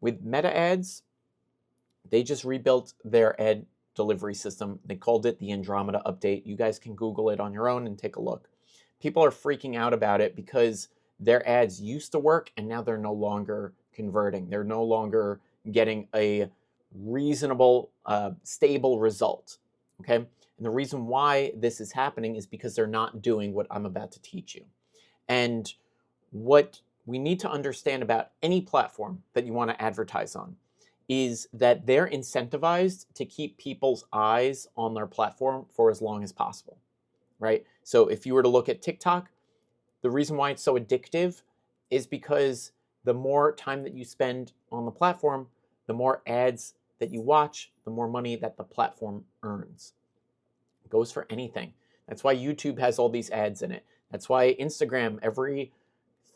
With Meta ads, they just rebuilt their ad delivery system. They called it the Andromeda update. You guys can Google it on your own and take a look. People are freaking out about it because their ads used to work and now they're no longer converting. They're no longer getting a reasonable, stable result. Okay. And the reason why this is happening is because they're not doing what I'm about to teach you. And what we need to understand about any platform that you want to advertise on is that they're incentivized to keep people's eyes on their platform for as long as possible, right? So if you were to look at TikTok, the reason why it's so addictive is because the more time that you spend on the platform, the more ads that you watch, the more money that the platform earns. It goes for anything. That's why YouTube has all these ads in it. That's why Instagram, every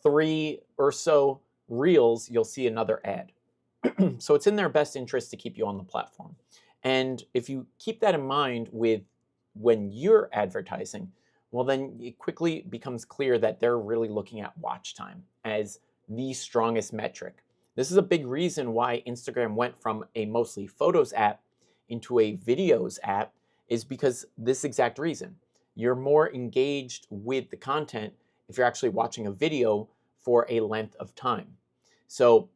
3 or so reels, you'll see another ad. So it's in their best interest to keep you on the platform. And if you keep that in mind with when you're advertising, well, then it quickly becomes clear that they're really looking at watch time as the strongest metric. This is a big reason why Instagram went from a mostly photos app into a videos app, is because this exact reason. You're more engaged with the content if you're actually watching a video for a length of time. So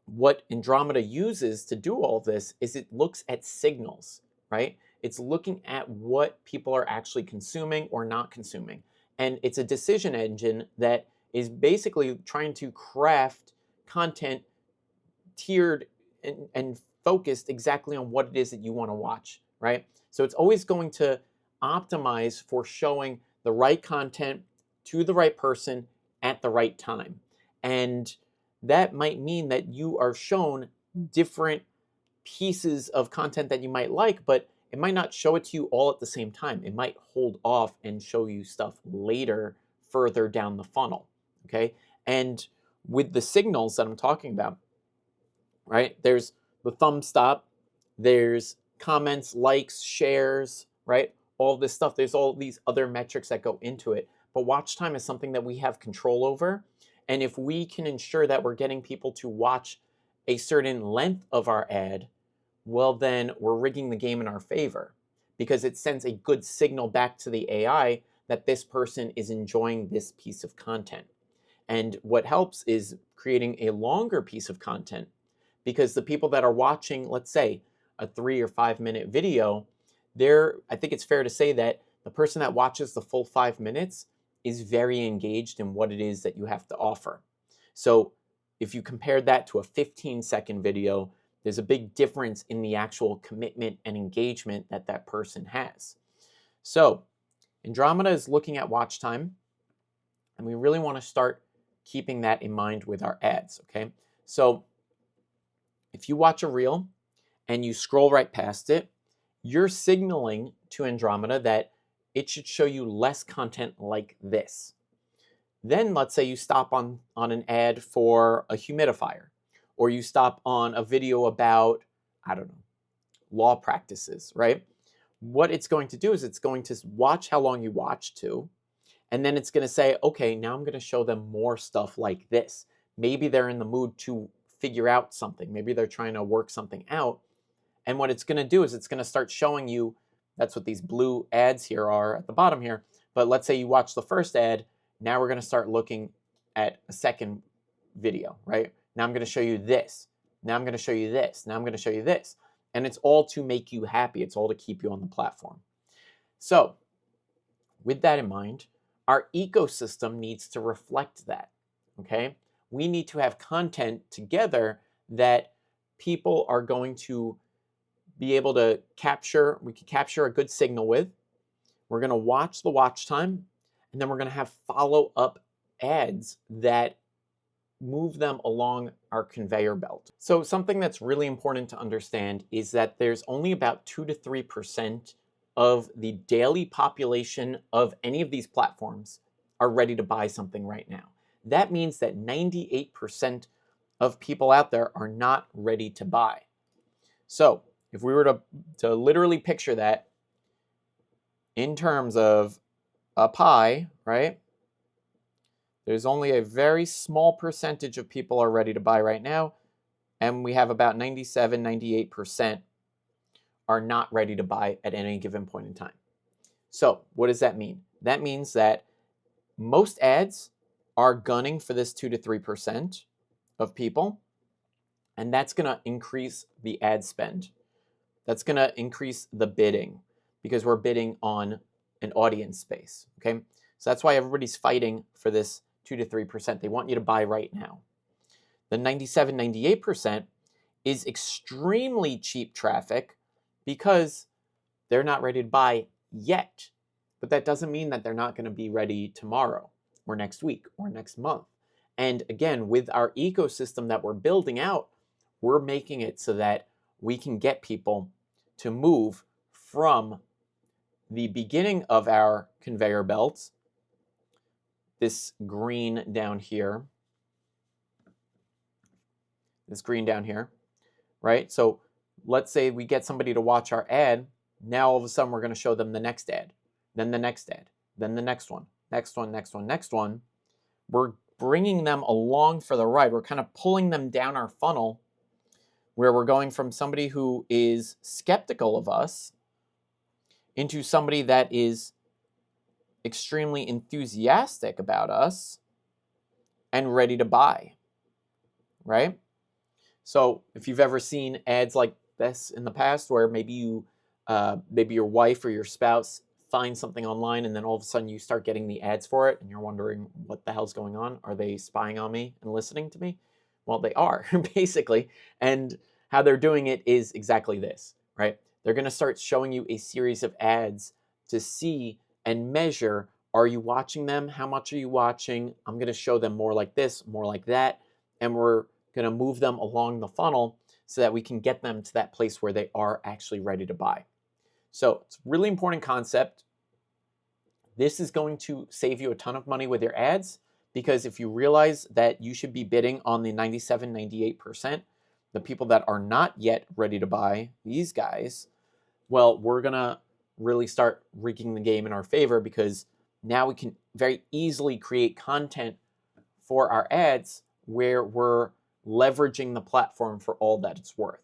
what Andromeda uses to do all this is it looks at signals, right? It's looking at what people are actually consuming or not consuming. And it's a decision engine that is basically trying to craft content tiered and focused exactly on what it is that you want to watch, right? So it's always going to optimize for showing the right content to the right person at the right time. And that might mean that you are shown different pieces of content that you might like, but it might not show it to you all at the same time. It might hold off and show you stuff later, further down the funnel, okay? And with the signals that I'm talking about, right, there's the thumb stop, there's comments, likes, shares, right? All this stuff. There's all these other metrics that go into it. But watch time is something that we have control over. And if we can ensure that we're getting people to watch a certain length of our ad, well, then we're rigging the game in our favor, because it sends a good signal back to the AI that this person is enjoying this piece of content. And what helps is creating a longer piece of content, because the people that are watching, let's say, a 3 or 5 minute video, I think it's fair to say that the person that watches the full 5 minutes is very engaged in what it is that you have to offer. So if you compare that to a 15-second video, there's a big difference in the actual commitment and engagement that that person has. So Andromeda is looking at watch time, and we really want to start keeping that in mind with our ads, okay? So if you watch a reel and you scroll right past it, you're signaling to Andromeda that it should show you less content like this. Then let's say you stop on an ad for a humidifier, or you stop on a video about, I don't know, law practices, right? What it's going to do is it's going to watch how long you watch to, and then it's going to say, okay, now I'm going to show them more stuff like this. Maybe they're in the mood to figure out something. Maybe they're trying to work something out. And what it's going to do is it's going to start showing you, that's what these blue ads here are at the bottom here. But let's say you watch the first ad. Now we're going to start looking at a second video, right? Now I'm going to show you this. Now I'm going to show you this. Now I'm going to show you this. And it's all to make you happy. It's all to keep you on the platform. So with that in mind, our ecosystem needs to reflect that, okay? We need to have content together that people are going to be able to capture. We can capture a good signal with. We're going to watch the watch time, and then we're going to have follow-up ads that move them along our conveyor belt. So something that's really important to understand is that there's only about 2 to 3% of the daily population of any of these platforms are ready to buy something right now. That means that 98% of people out there are not ready to buy. So if we were to literally picture that in terms of a pie, right? There's only a very small percentage of people are ready to buy right now, and we have about 97, 98% are not ready to buy at any given point in time. So what does that mean? That means that most ads are gunning for this 2 to 3% of people, and that's going to increase the ad spend. That's going to increase the bidding because we're bidding on an audience space, okay? So that's why everybody's fighting for this 2 to 3%. They want you to buy right now. The 97, 98% is extremely cheap traffic because they're not ready to buy yet. But that doesn't mean that they're not going to be ready tomorrow or next week or next month. And again, with our ecosystem that we're building out, we're making it so that we can get people to move from the beginning of our conveyor belts, this green down here, right? So let's say we get somebody to watch our ad. Now all of a sudden we're going to show them the next ad, then the next ad, then the next one, next one, next one, next one. We're bringing them along for the ride. We're kind of pulling them down our funnel where we're going from somebody who is skeptical of us into somebody that is extremely enthusiastic about us and ready to buy, right? So if you've ever seen ads like this in the past where maybe your wife or your spouse finds something online and then all of a sudden you start getting the ads for it and you're wondering what the hell's going on? Are they spying on me and listening to me? Well, they are basically. And how they're doing it is exactly this, right? They're going to start showing you a series of ads to see and measure, are you watching them? How much are you watching? I'm going to show them more like this, more like that. And we're going to move them along the funnel so that we can get them to that place where they are actually ready to buy. So it's a really important concept. This is going to save you a ton of money with your ads because if you realize that you should be bidding on the 97, 98%, the people that are not yet ready to buy, these guys, well, we're going to really start rigging the game in our favor because now we can very easily create content for our ads where we're leveraging the platform for all that it's worth.